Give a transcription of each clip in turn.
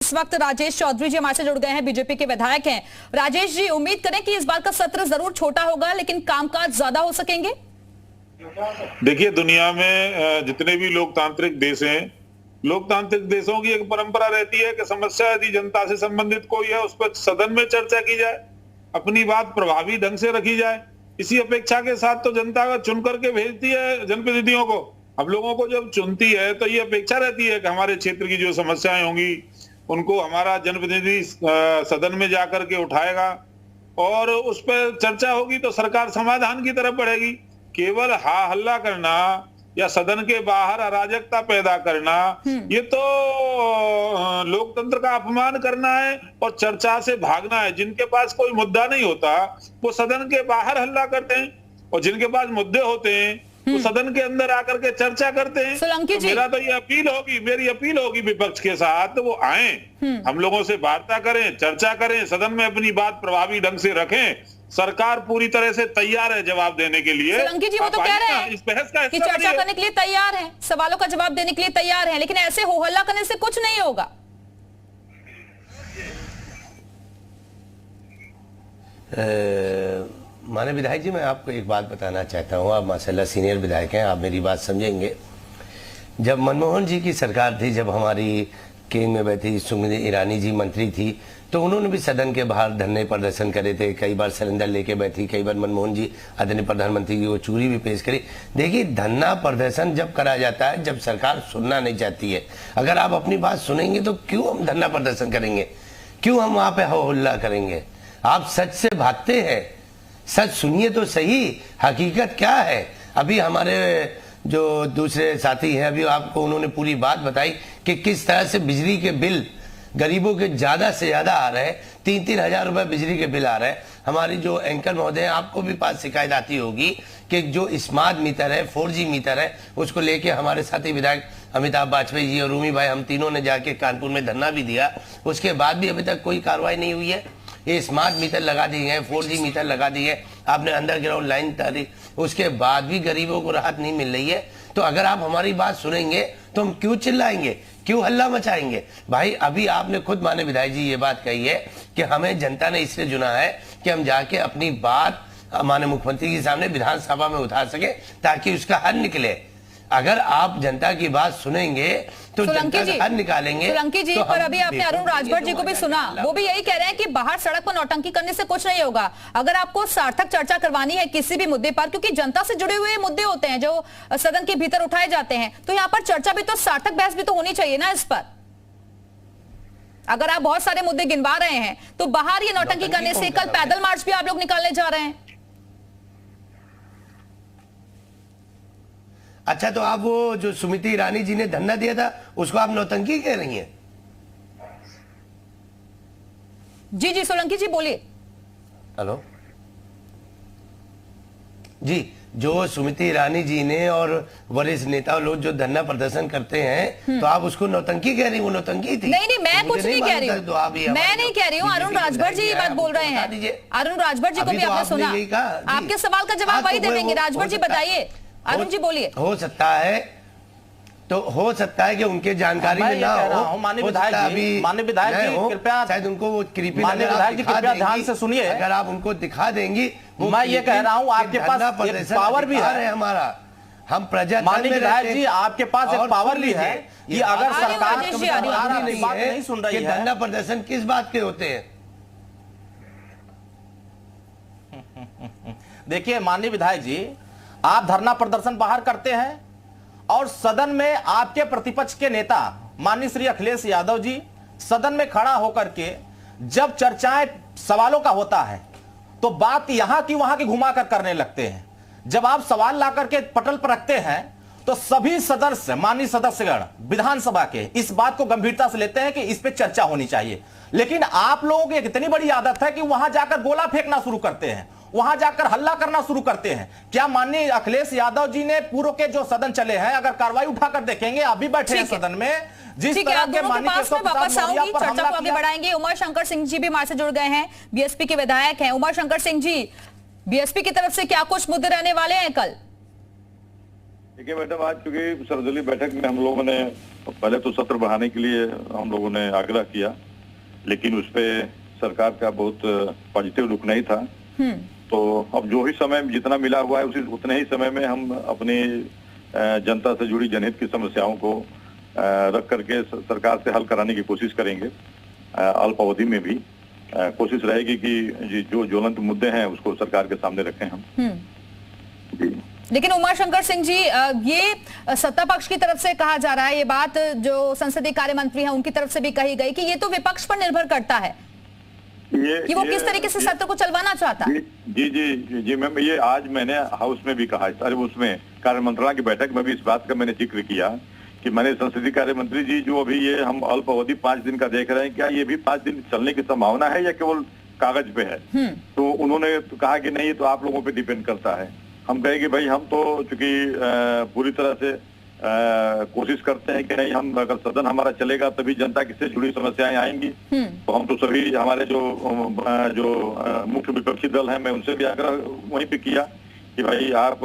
इस वक्त राजेश चौधरी जी हमारे से जुड़ गए हैं, बीजेपी के विधायक हैं। राजेश जी, उम्मीद करें कि इस बार का सत्र जरूर छोटा होगा लेकिन कामकाज ज्यादा हो सकेंगे। देखिए, दुनिया में जितने भी लोकतांत्रिक देश हैं, लोकतांत्रिक देशों की एक परंपरा रहती है कि समस्या यदि जनता से संबंधित कोई है उस पर सदन में चर्चा की जाए, अपनी बात प्रभावी ढंग से रखी जाए। इसी अपेक्षा के साथ तो जनता का चुन करके भेजती है जनप्रतिनिधियों को। हम लोगों को जब चुनती है तो ये अपेक्षा रहती है कि हमारे क्षेत्र की जो समस्याएं होंगी उनको हमारा जनप्रतिनिधि सदन में जाकर के उठाएगा और उस पर चर्चा होगी तो सरकार समाधान की तरफ बढ़ेगी। केवल हा हल्ला करना या सदन के बाहर अराजकता पैदा करना, ये तो लोकतंत्र का अपमान करना है और चर्चा से भागना है। जिनके पास कोई मुद्दा नहीं होता वो सदन के बाहर हल्ला करते हैं और जिनके पास मुद्दे होते हैं वो सदन के अंदर आकर के चर्चा करते हैं। तो मेरा तो ये मेरी अपील होगी विपक्ष के साथ, वो आए, हम लोगों से वार्ता करें, चर्चा करें, सदन में अपनी बात प्रभावी ढंग से रखें। सरकार पूरी तरह से तैयार है जवाब देने के लिए। सोलंकी जी, वो तो कह रहे हैं इस बहस का कि चर्चा करने के लिए तैयार है, सवालों का जवाब देने के लिए तैयार है, लेकिन ऐसे हो हल्ला करने से कुछ नहीं होगा। माननीय विधायक जी, मैं आपको एक बात बताना चाहता हूँ। आप माशाल्लाह सीनियर विधायक हैं, आप मेरी बात समझेंगे। जब मनमोहन जी की सरकार थी, जब हमारी केंद्र में बैठी स्मृति ईरानी जी मंत्री थी, तो उन्होंने भी सदन के बाहर धरने प्रदर्शन करे थे। कई बार सिलेंडर लेके बैठी, कई बार मनमोहन जी आदरणीय प्रधानमंत्री जी को चूरी भी पेश करी। देखिए, धरना प्रदर्शन जब करा जाता है जब सरकार सुनना नहीं चाहती है। अगर आप अपनी बात सुनेंगे तो क्यों हम धरना प्रदर्शन करेंगे, क्यों हम वहां पे हो हल्ला करेंगे? आप सच से भागते हैं, सच सुनिए तो सही, हकीकत क्या है। अभी हमारे जो दूसरे साथी हैं, अभी आपको उन्होंने पूरी बात बताई कि किस तरह से बिजली के बिल गरीबों के ज्यादा से ज्यादा आ रहे हैं। 3-3 हजार रुपए बिजली के बिल आ रहे हैं। हमारी जो एंकर महोदय हैं, आपको भी पास शिकायत आती होगी कि जो स्मार्ट मीटर है, 4G मीटर है, उसको लेके हमारे साथी विधायक अमिताभ वाजपेयी जी और रूमी भाई, हम तीनों ने जाके कानपुर में धरना भी दिया। उसके बाद भी अभी तक कोई कार्रवाई नहीं हुई है। ये स्मार्ट मीटर लगा दिए हैं, 4G मीटर लगा दिए हैं, आपने अंडरग्राउंड लाइन तारी, उसके बाद भी गरीबों को राहत नहीं मिल रही है। तो अगर आप हमारी बात सुनेंगे तो हम क्यों चिल्लाएंगे, क्यों हल्ला मचाएंगे? भाई, अभी आपने खुद माननीय विधायक जी ये बात कही है कि हमें जनता ने इसलिए चुना है कि हम जाके अपनी बात माननीय मुख्यमंत्री के सामने विधानसभा में उठा सके ताकि उसका हल निकले। अगर आप जनता की बात सुनेंगे तो जनता का हल निकालेंगे। सोलंकी जी, तो पर अभी आपने अरुण राजभर जी को भी सुना, वो भी यही कह रहे हैं कि बाहर सड़क पर नौटंकी करने से कुछ नहीं होगा। अगर आपको सार्थक चर्चा करवानी है किसी भी मुद्दे पर, क्योंकि जनता से जुड़े हुए मुद्दे होते हैं जो सदन के भीतर उठाए जाते हैं, तो यहाँ पर चर्चा भी तो, सार्थक बहस भी तो होनी चाहिए ना इस पर। अगर आप बहुत सारे मुद्दे गिनवा रहे हैं तो बाहर ये नौटंकी करने से, कल पैदल मार्च भी आप लोग निकालने जा रहे हैं। अच्छा, तो आप वो जो स्मृति ईरानी जी ने धरना दिया था उसको आप नौटंकी कह रही हैं? जी जी, सोलंकी जी बोलिए। हेलो जी, जो स्मृति ईरानी जी ने और वरिष्ठ नेता लोग जो धरना प्रदर्शन करते हैं, तो आप उसको नौटंकी कह रही? वो नौटंकी थी? नहीं, मैं कुछ नहीं कह रही हूँ, मैं नहीं कह रही हूँ। अरुण राजभर जी ये बात बोल रहे हैं। अरुण राजभर जी को भी आपने सुना, आपके सवाल का जवाब वही दे देंगे। राजभर जी बताइए, अरुण जी बोलिए। हो सकता है कि उनके जानकारी में ना हो। माननीय विधायक जी कृपया, शायद उनको वो कृपया ध्यान से सुनिए। अगर आप उनको दिखा देंगी, मैं ये कह रहा हूँ आपके पास एक पावर भी है हमारा, हम प्रजा। माननीय विधायक जी, आपके पास एक पावर भी है कि अगर सरकार नहीं सुन रही है, धरना प्रदर्शन किस बात के होते हैं? देखिए माननीय विधायक जी, आप धरना प्रदर्शन बाहर करते हैं और सदन में आपके प्रतिपक्ष के नेता माननीय श्री अखिलेश यादव जी सदन में खड़ा होकर के जब चर्चाएं सवालों का होता है तो बात यहां की वहां की घुमा कर करने लगते हैं। जब आप सवाल ला करके पटल पर रखते हैं तो सभी सदस्य, माननीय सदस्यगण विधानसभा के, इस बात को गंभीरता से लेते हैं कि इस पे चर्चा होनी चाहिए। लेकिन आप लोगों की इतनी बड़ी आदत है कि वहां जाकर गोला फेंकना शुरू करते हैं, वहां जाकर हल्ला करना शुरू करते हैं। क्या माननीय अखिलेश यादव जी ने पूर्व के जो सदन चले हैं, अगर कार्रवाई उठाकर देखेंगे, अभी बैठे हैं सदन में, जिस तरह के माननीय वापस आऊंगी, चर्चा को आगे बढ़ाएंगे। उमा शंकर सिंह जी भी हमारे से जुड़ गए हैं, बीएसपी के विधायक हैं। उमा शंकर सिंह जी, बीएसपी की तरफ से क्या कुछ मुद्दे रहने वाले हैं कल? देखिए मैडम, आज चूंकि सर्वदलीय बैठक में हम लोगों ने पहले तो सत्र बढ़ाने के लिए हम लोगों ने आग्रह किया, लेकिन उस पे सरकार का बहुत पॉजिटिव रुख नहीं था। तो अब जो ही समय जितना मिला हुआ है उतने ही समय में हम अपनी जनता से जुड़ी जनहित की समस्याओं को रख करके सरकार से हल कराने की कोशिश करेंगे। अल्प अवधि में भी कोशिश रहेगी कि जो ज्वलंत मुद्दे हैं उसको सरकार के सामने रखें हम। जी। लेकिन उमाशंकर सिंह जी, ये सत्ता पक्ष की तरफ से कहा जा रहा है, ये बात जो संसदीय कार्य मंत्री हैं उनकी तरफ से भी कही गई कि ये तो विपक्ष पर निर्भर करता है कि वो किस तरीके से सत्र को चलवाना चाहता है। जी जी जी मैम, ये आज मैंने हाउस में भी कहा, अरे उसमें कार्य मंत्रणा की बैठक में भी इस बात का मैंने जिक्र किया कि मैंने संसदीय कार्य मंत्री जी, जो अभी ये हम अल्प अवधि 5 दिन का देख रहे हैं, क्या ये भी 5 दिन चलने की संभावना है या केवल कागज पे है? तो उन्होंने कहा कि नहीं, ये तो आप लोगों पे डिपेंड करता है। हम कहे कि भाई हम तो चूंकि पूरी तरह से कोशिश करते हैं कि नहीं, हम अगर सदन हमारा चलेगा तभी जनता से जुड़ी समस्याएं आएंगी। तो हम तो सभी हमारे जो मुख्य विपक्षी दल हैं, मैं उनसे भी आग्रह वहीं पे किया कि भाई आप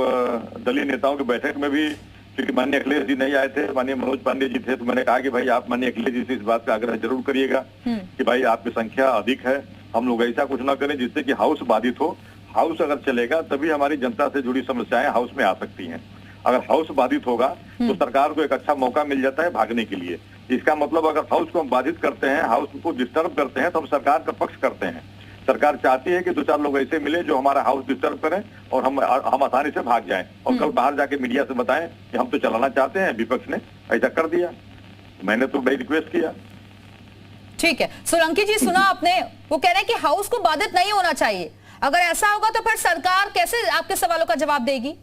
दलीय नेताओं की बैठक में भी, क्योंकि माननीय अखिलेश जी नहीं आए थे, माननीय मनोज पांडे जी थे, तो मैंने कहा कि भाई आप माननीय अखिलेश जी से इस बात का आग्रह जरूर करिएगा कि भाई आपकी संख्या अधिक है, हम लोग ऐसा कुछ ना करें जिससे कि हाउस बाधित हो। हाउस अगर चलेगा तभी हमारी जनता से जुड़ी समस्याएं हाउस में आ सकती हैं। अगर हाउस बाधित होगा तो सरकार को एक अच्छा मौका मिल जाता है भागने के लिए। इसका मतलब अगर हाउस को हम बाधित करते हैं, हाउस को डिस्टर्ब करते हैं, तो हम सरकार का पक्ष करते हैं। सरकार चाहती है कि 2-4 लोग ऐसे मिले जो हमारा हाउस डिस्टर्ब करें और हम आसानी से भाग जाएं और कल बाहर जाके मीडिया से बताएं कि हम तो चलाना चाहते हैं, विपक्ष ने ऐसा कर दिया। मैंने तो भाई रिक्वेस्ट किया। ठीक है, सोलंकी जी, सुना आपने, वो कह रहे हैं कि हाउस को बाधित नहीं होना चाहिए। अगर ऐसा होगा तो फिर सरकार कैसे आपके सवालों का जवाब देगी?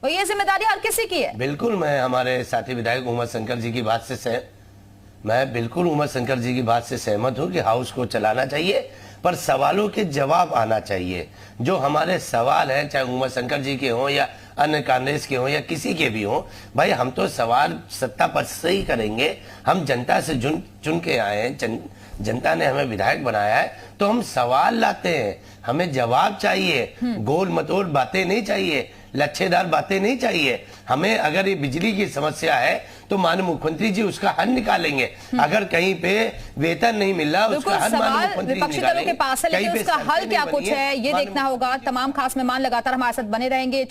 और ये जिम्मेदारी हर किसी की है। बिल्कुल, मैं हमारे साथी विधायक उमा शंकर जी की बात से सहमत हूं कि हाउस को चलाना चाहिए, पर सवालों के जवाब आना चाहिए। जो हमारे सवाल हैं, चाहे उमा शंकर जी के हों या अन्य कांग्रेस के हों या किसी के भी हों, भाई हम तो सवाल सत्ता पक्ष से ही करेंगे। हम जनता से चुन के आए हैं, जनता ने हमें विधायक बनाया है, तो हम सवाल लाते हैं, हमें जवाब चाहिए। गोल मटोल बातें नहीं चाहिए, लच्छेदार बातें नहीं चाहिए। हमें अगर ये बिजली की समस्या है तो माननीय मुख्यमंत्री जी उसका हल निकालेंगे। अगर कहीं पे वेतन नहीं मिल रहा, उसका हल माननीय मुख्यमंत्री विपक्षी दलों के पास है, लेकिन उसका हल क्या कुछ है ये देखना होगा। तमाम खास मेहमान लगातार हमारे साथ बने रहेंगे।